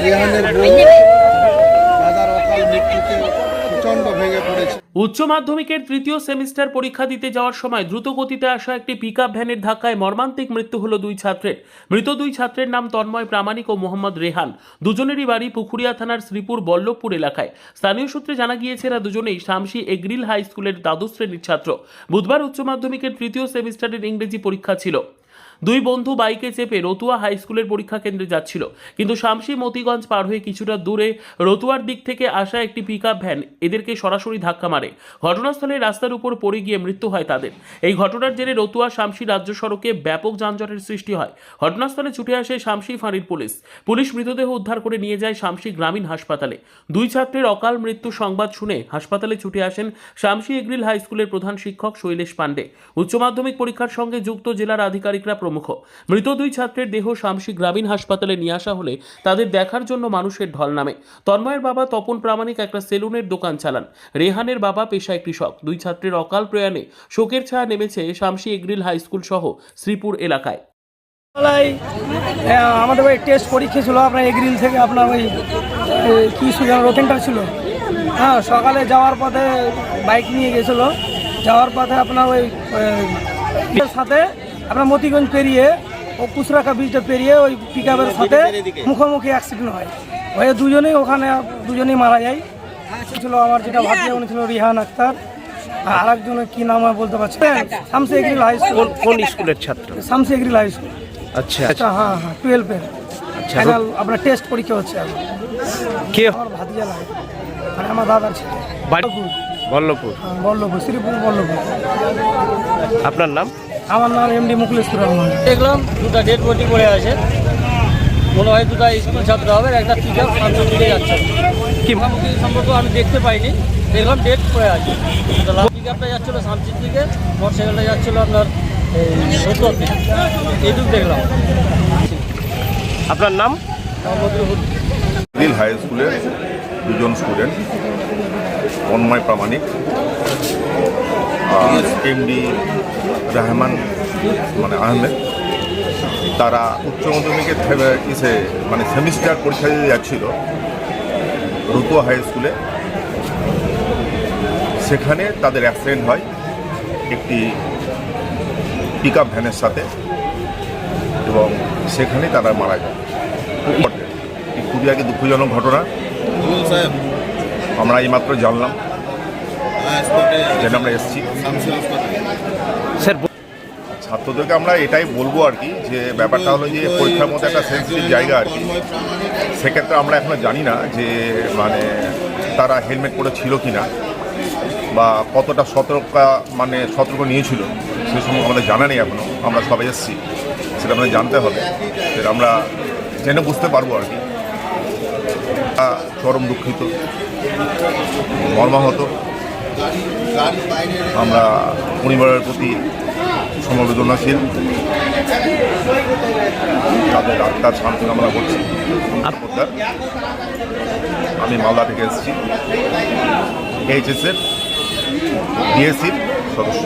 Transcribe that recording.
রেহানের বউ দাদার অকাল মৃত্যুতে প্রচণ্ড ভেঙে পড়েছে। উচ্চ মাধ্যমিকের তৃতীয় সেমিস্টার পরীক্ষা দিতে যাওয়ার সময় দ্রুত গতিতে আসা একটি পিকআপ ভ্যানের ধাক্কায় মর্মান্তিক মৃত্যু হলো দুই ছাত্রের। মৃত দুই ছাত্রের নাম তন্ময় প্রামাণিক ও মোহাম্মদ রেহান। দুজনেরই বাড়ি পুকুরিয়া থানার শ্রীপুর বল্লভপুর এলাকায়। স্থানীয় সূত্রে জানা গিয়েছে এরা দুজনেই শামসি এগ্রিল হাই স্কুলের দ্বাদশ শ্রেণীর ছাত্র। বুধবার উচ্চ মাধ্যমিকের তৃতীয় সেমিস্টারের ইংরেজি পরীক্ষা ছিল। দুই বন্ধু বাইকে চেপে রতুয়া হাই স্কুলের পরীক্ষা কেন্দ্রে যাচ্ছিল, কিন্তু শামসি মতিগঞ্জ পার হয়ে কিছুটা দূরে রতুয়ার দিক থেকে আসা একটি পিকআপ ভ্যান এদেরকে সরাসরি ধাক্কা মারে। ঘটনাস্থলে রাস্তার উপর পড়ে গিয়ে মৃত্যু হয় তাদের। এই ঘটনার জেরে রতুয়া শামসি রাজ্য সড়কে ব্যাপক যানজটের সৃষ্টি হয়। ঘটনাস্থলে ছুটে আসে শামসি ফাঁড়ির পুলিশ মৃতদেহ উদ্ধার করে নিয়ে যায় শামসি গ্রামীণ হাসপাতালে। দুই ছাত্রের অকাল মৃত্যু সংবাদ শুনে হাসপাতালে ছুটে আসেন শামসি এগ্রিল হাই স্কুলের প্রধান শিক্ষক শৈলেশ পাণ্ডে, উচ্চ মাধ্যমিক পরীক্ষার সঙ্গে যুক্ত জেলার আধিকারিকরা প্রমুখ। মৃত দুই ছাত্রের দেহ শামসি গ্রামীণ হাসপাতালে নিয়ে আসা হলে তাদের দেখার জন্য মানুষের ঢল নামে। তন্ময়ের বাবা তপন প্রামাণিক একটা সেলুনের দোকান চালান। রেহানের বাবা পেশায় কৃষক। দুই ছাত্রের অকাল প্রয়াণে শোকের ছায়া নেমেছে শামসি এগ্রিল হাই স্কুল সহ শ্রীপুর এলাকায়। আমাদের ওই টেস্ট পরীক্ষা ছিল আপনার এগ্রিল থেকে, আপনার ওই কী ছিল রোটেনটা ছিল। হ্যাঁ, সকালে যাওয়ার পথে বাইক নিয়ে গেছিলো, যাওয়ার পথে আপনার ওই সাথে আপনার মতিগঞ্জ পেরিয়ে ও কুচরাকা ব্রিজটা পেরিয়ে ওই পিকআপের সাথে মুখোমুখি অ্যাক্সিডেন্ট হয়। হয়ে দুজনেই মারা যায়। ছিল আমার যেটা ভাগ্যে উনি ছিল রিহান আক্তার, আর একজনের কী নাম বলতে পারছি, শামসি এগ্রিল হাই স্কুল। কোন স্কুলের ছাত্র? Samsi এগ্রিল high school. আচ্ছা আচ্ছা, হ্যাঁ 12-এর ফাইনাল আপনার টেস্ট পরীক্ষা হচ্ছে। কে? আমার ভাতিজা লাগে, মানে আমার দাদার ছিল। বল্লভপুর, বল্লভপুর, শ্রীপুর বল্লভপুর। আপনার নাম? আমার নাম এমডি মুকলেশ্বর রহমান। দেখলাম দুটা ডেড বডি পড়ে আছে, মনে হয় দুটা স্কুল ছাত্র হবে। একটা পিকআপ শামসির দিকে যাচ্ছে, কি মুখোমুখি সম্পর্ক আমি দেখতে পাইনি, দেখলাম ডেড পড়ে আছে। পিকআপটা যাচ্ছিলো শামসির দিকে, মোটরসাইকেলটা যাচ্ছিলো আপনার রতুয়ার দিকে, এইটুকু দেখলাম। আপনার নাম? এগ্রিল হাই স্কুলের দুজন স্টুডেন্ট, তন্ময় প্রামাণিক আর এমডি রহমান মানে আহমেদ, তারা উচ্চ মাধ্যমিকের মানে সেমিস্টার পরীক্ষা দিতে যাচ্ছিল রতুয়া হাই স্কুলে। সেখানে তাদের অ্যাক্সিডেন্ট হয় একটি পিকআপ ভ্যানের সাথে এবং সেখানে তারা মারা যায়। খুবই আগে দুঃখজনক ঘটনা, আমরা এইমাত্র জানলাম, যেটা আমরা এসেছি। ছাত্রদেরকে আমরা এটাই বলবো আর কি, যে ব্যাপারটা হলো যে পরীক্ষার মধ্যে একটা সেন্সিটিভ জায়গা আর কি। সেক্ষেত্রে আমরা এখনো জানি না যে মানে তারা হেলমেট পরে ছিল কি না, বা কতটা সতর্ক নিয়েছিল সে সময় আমাদের জানা নেই এখনও। আমরা সবাই এসেছি, সেটা আমাদের জানতে হবে, সেটা আমরা জেনে বুঝতে পারবো আর কি। চরম দুঃখিত, মর্মাহত। আমরা পরিবারের প্রতি সমবেদনাশীল, তাদের আত্মার শান্তি কামনা করছি। আমি মালদা থেকে এসেছি, এইচএসের ডিএসসির সদস্য।